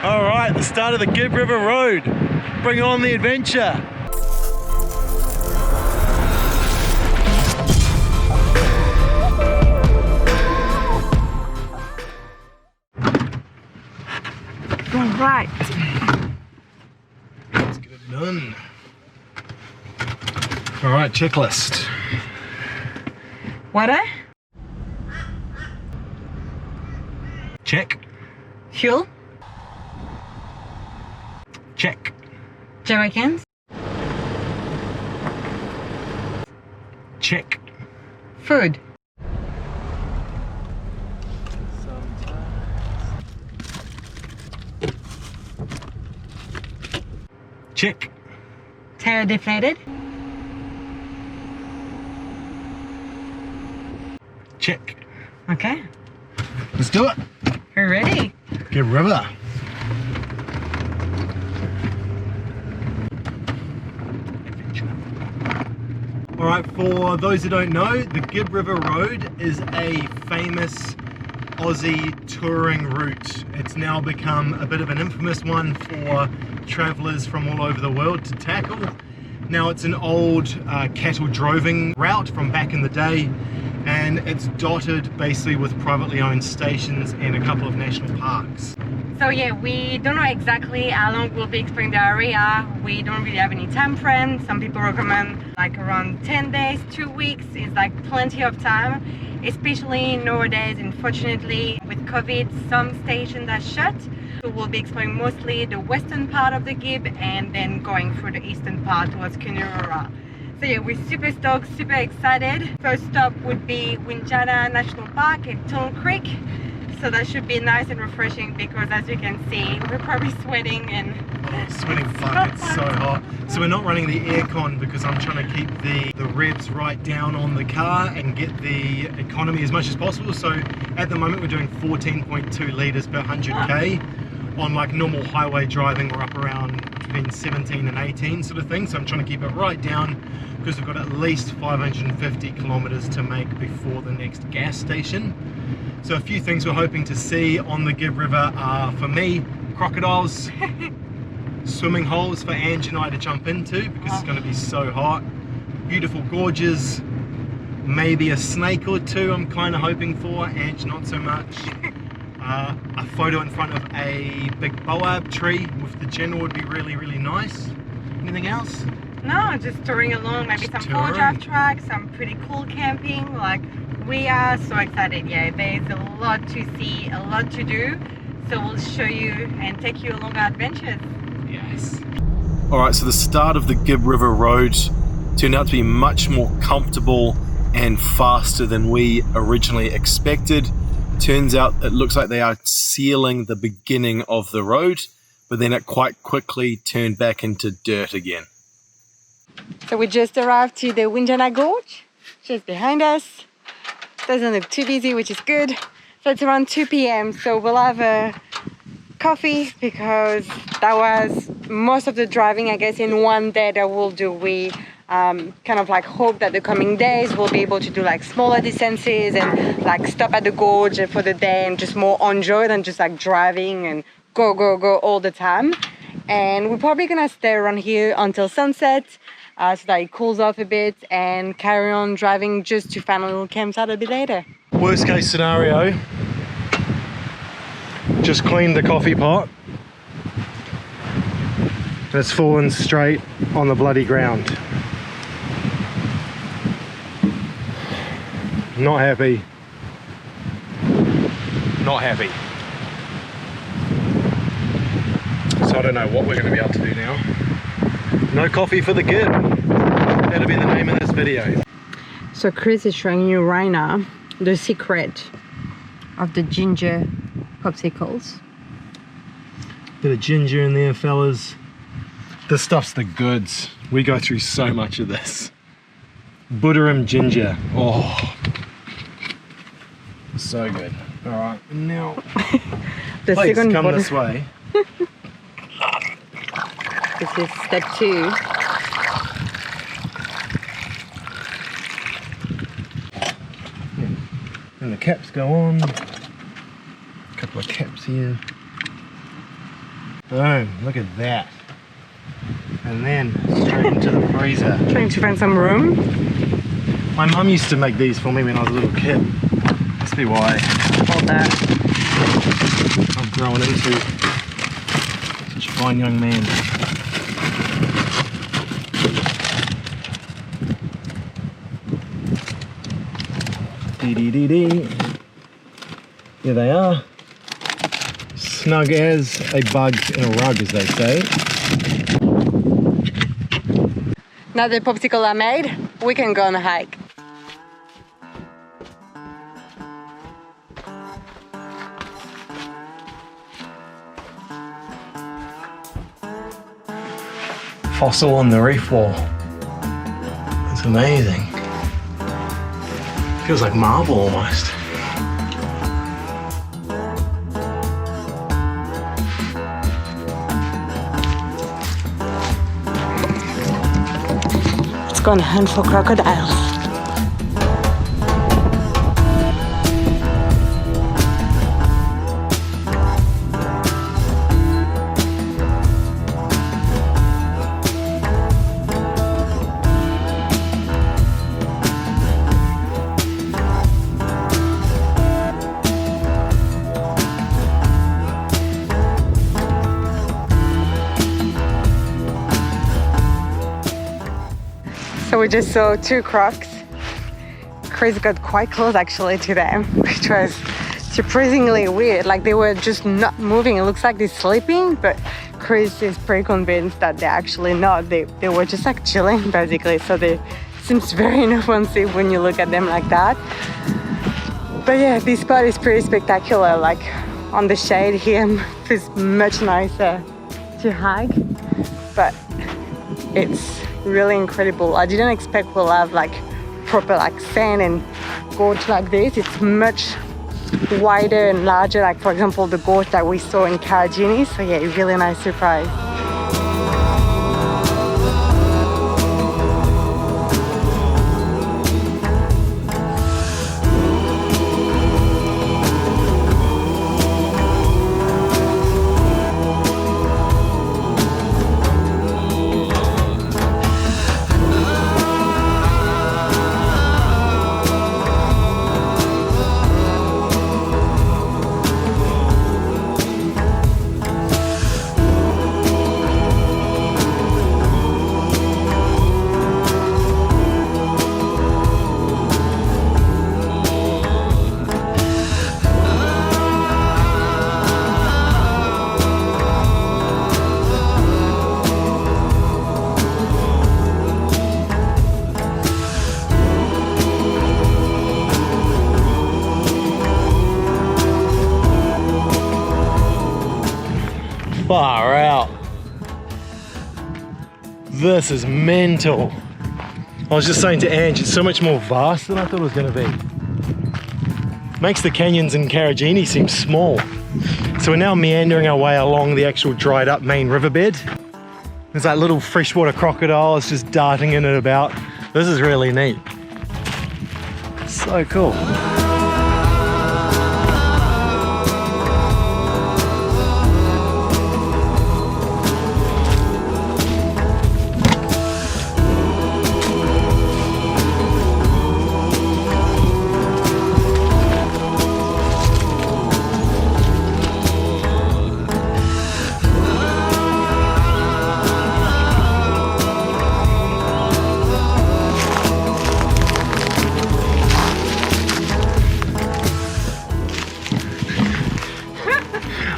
All right, the start of the Gibb River Road. Bring on the adventure. All right. Let's get it done. All right, checklist. Water. Check. Fuel. Check. Jerricans. Check. Food. Check. Tire deflated. Check. Okay. Let's do it. We're ready. Gibb River. All right, for those who don't know, the Gibb River Road is a famous Aussie touring route. It's now become a bit of an infamous one for travellers from all over the world to tackle. Now it's an old cattle droving route from back in the day, and it's dotted basically with privately owned stations and a couple of national parks. So yeah, we don't know exactly how long we'll be exploring the area. We don't really have any time frame. Some people recommend like around 10 days, 2 weeks is like plenty of time, especially nowadays. Unfortunately, with COVID, some stations are shut. So we'll be exploring mostly the western part of the Gibb and then going through the eastern part towards Kimberley. So yeah, we're super stoked, super excited. First stop would be Windjana National Park at Tunnel Creek. So that should be nice and refreshing because as you can see, we're probably sweating and... Oh, sweating fuck, it's so hot. So we're not running the aircon because I'm trying to keep the revs right down on the car and get the economy as much as possible. So at the moment we're doing 14.2 litres per 100k. On like normal highway driving, we're up around between 17 and 18 sort of thing. So I'm trying to keep it right down because we've got at least 550 kilometers to make before the next gas station. So a few things we're hoping to see on the Gibb River are, for me, crocodiles, swimming holes for Ange and I to jump into because it's going to be so hot, beautiful gorges, maybe a snake or two I'm kind of hoping for, Ange not so much. A photo in front of a big boab tree with the general would be really, really nice. Anything else? No, just touring along, maybe some touring. 4-drive tracks, some pretty cool camping. Like, we are so excited. Yeah, there's a lot to see, a lot to do. So we'll show you and take you along our adventures. Yes. All right, so the start of the Gibb River Road turned out to be much more comfortable and faster than we originally expected. Turns out it looks like they are sealing the beginning of the road, but then it quite quickly turned back into dirt again. So we just arrived to the Windjana Gorge, just behind us. Doesn't look too busy, which is good. So it's around 2 p.m. So we'll have a coffee because that was most of the driving, I guess, in one day that we'll do. We kind of like hope that the coming days we'll be able to do like smaller distances and like stop at the gorge for the day and just more enjoy than just like driving and go all the time. And we're probably gonna stay around here until sunset. So that it cools off a bit and carry on driving just to find a little campsite a bit later. Worst case scenario, just cleaned the coffee pot. It's fallen straight on the bloody ground. Not happy. Not happy. So I don't know what we're going to be able to do now. No coffee for the Gibb. That'll be the name of this video. So Chris is showing you right now the secret of the ginger popsicles. Bit of ginger in there, fellas. This stuff's the goods. We go through so much of this. Buderim ginger. Oh, so good. All right, now The please second come this way. This is step 2. And the caps go on. A couple of caps here. Boom, look at that. And then straight into the freezer. Trying to find some room. My mum used to make these for me when I was a little kid. Must be why. All that. I've grown into such a fine young man. Dee. Here they are. Snug as a bug in a rug, as they say. Now the popsicle are made, we can go on a hike. Fossil on the reef wall. That's amazing. Feels like marble almost. Let's go and hunt for crocodiles. So we just saw two crocs. Chris got quite close actually to them, which was surprisingly weird. Like they were just not moving. It looks like they're sleeping, but Chris is pretty convinced that they're actually not. They were just like chilling basically. So they seems very inoffensive when you look at them like that. But yeah, this spot is pretty spectacular. Like on the shade here, it's much nicer to hike, but it's really incredible. I didn't expect we'll have like proper like sand and gorge like this. It's much wider and larger, like for example the gorge that we saw in Caragini. So yeah, really nice surprise. Far out. This is mental. I was just saying to Ange, it's so much more vast than I thought it was going to be. Makes the canyons in Caragini seem small. So we're now meandering our way along the actual dried up main riverbed. There's like little freshwater crocodiles just darting in and about. This is really neat. So cool.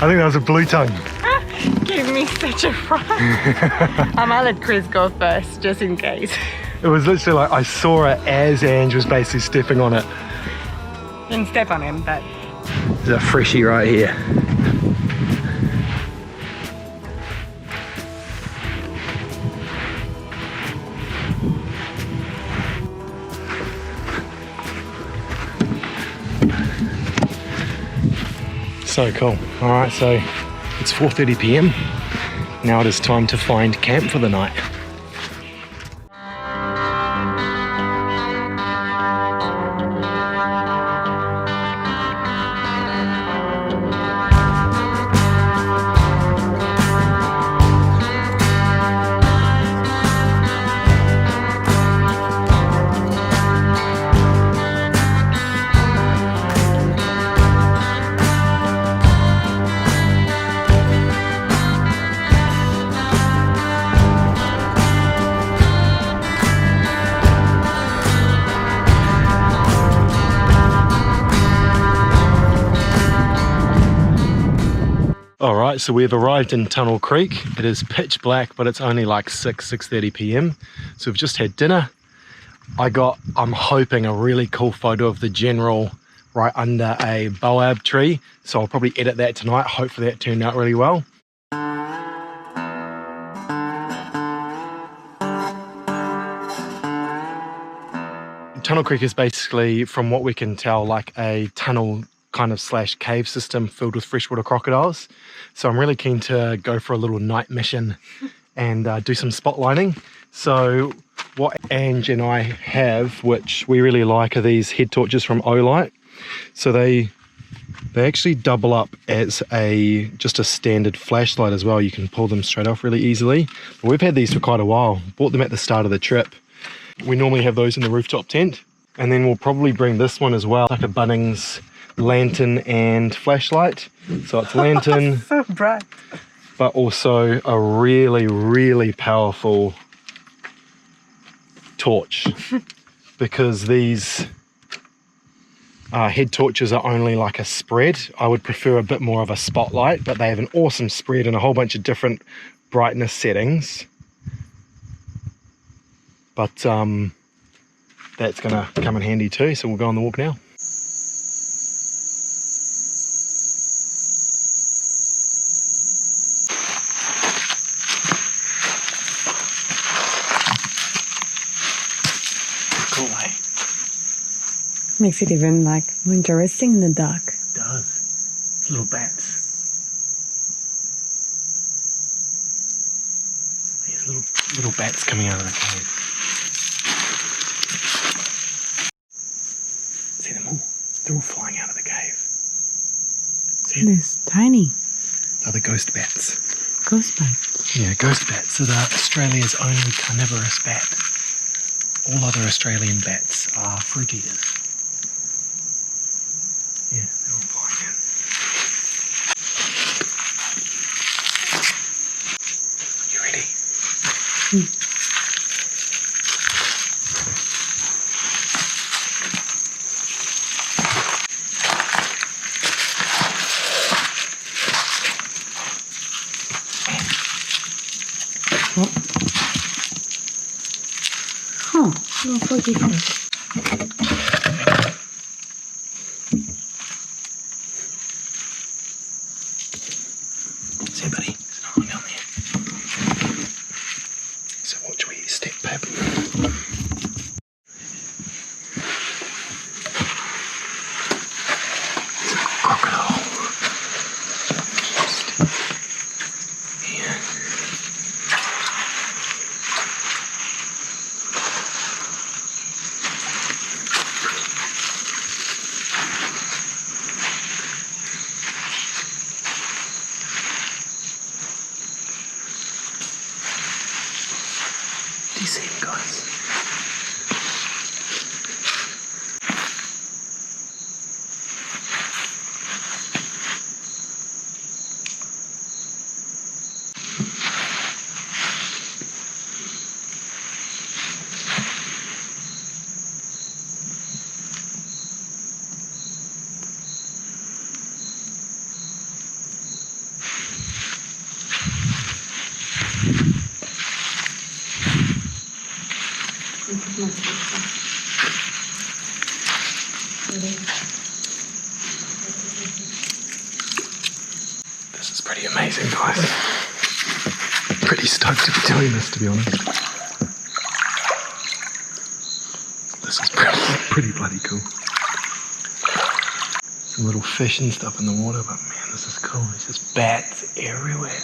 I think that was a blue tongue. Give me such a fright. I might let Chris go first, just in case. It was literally like I saw it as Ange was basically stepping on it. Didn't step on him, but... There's a freshie right here. So cool. All right, so it's 4:30 p.m. Now it is time to find camp for the night. Alright, so we've arrived in Tunnel Creek. It is pitch black, but it's only like 6:30 p.m. So we've just had dinner. I'm hoping, a really cool photo of the general right under a boab tree. So I'll probably edit that tonight. Hopefully that turned out really well. Tunnel Creek is basically, from what we can tell, like a tunnel kind of / cave system filled with freshwater crocodiles. So I'm really keen to go for a little night mission and do some spotlighting. So what Ange and I have, which we really like, are these head torches from Olight. So they actually double up as just a standard flashlight as well. You can pull them straight off really easily. But we've had these for quite a while. Bought them at the start of the trip. We normally have those in the rooftop tent, and then we'll probably bring this one as well, like a Bunnings lantern and flashlight. So it's lantern, So bright. but also a really, really powerful torch, because these head torches are only like a spread. I would prefer a bit more of a spotlight, but they have an awesome spread and a whole bunch of different brightness settings. But that's gonna come in handy too, so we'll go on the walk now. Cool, eh? Makes it even like more interesting in the dark. It does. Little bats. There's little bats coming out of the cave. See them all? They're all flying out of the cave. See it? It's tiny. They're the ghost bats. Ghost bite. Yeah, ghost bats are Australia's only carnivorous bat. All other Australian bats are fruit eaters. Yeah, they're all flying in. You ready? Oh, no, so different. See, buddy, there's no one down there. So watch where you step, babe. There's a crocodile. Just here. Do you see him, guys? This is pretty amazing, guys. Pretty stoked to be doing this, to be honest. This is pretty bloody cool. Some little fish and stuff in the water, but man, this is cool. There's just bats everywhere.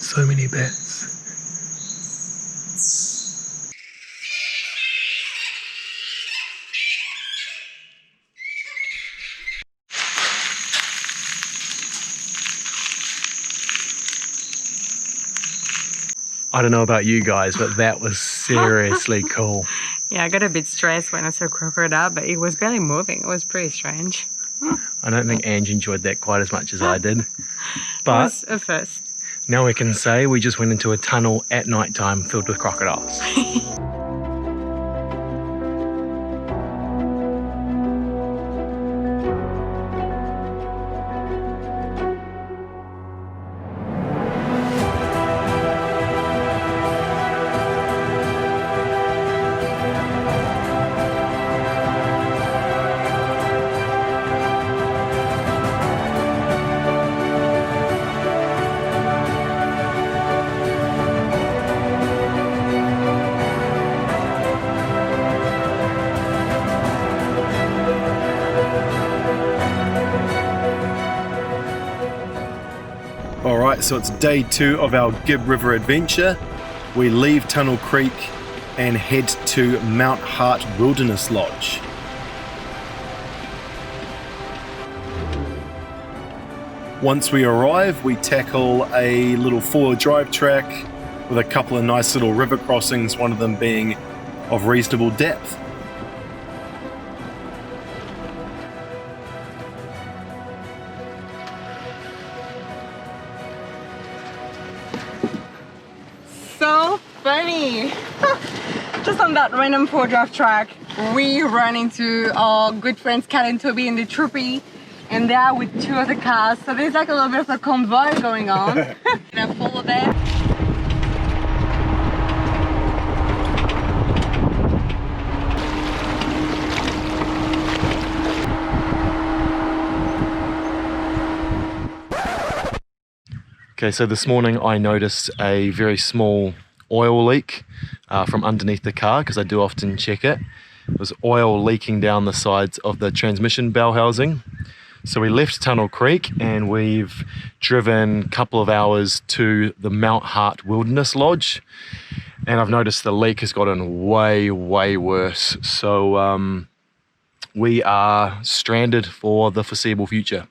So many bats. I don't know about you guys, but that was seriously cool. Yeah, I got a bit stressed when I saw crocodile, but it was barely moving. It was pretty strange. I don't think Ange enjoyed that quite as much as I did. It But was a first. Now we can say we just went into a tunnel at night time filled with crocodiles. Alright, so it's day 2 of our Gibb River adventure. We leave Tunnel Creek and head to Mount Hart Wilderness Lodge. Once we arrive, we tackle a little 4-wheel drive track with a couple of nice little river crossings, one of them being of reasonable depth. So funny. Just on that random 4-wheel drive track, we run into our good friends Kat and Toby in the Troopy, and they are with 2 other cars. So there's like a little bit of a convoy going on. Gonna follow them. Okay, so this morning I noticed a very small oil leak from underneath the car, because I do often check it. There was oil leaking down the sides of the transmission bell housing. So we left Tunnel Creek and we've driven a couple of hours to the Mount Hart Wilderness Lodge. And I've noticed the leak has gotten way, way worse. So we are stranded for the foreseeable future.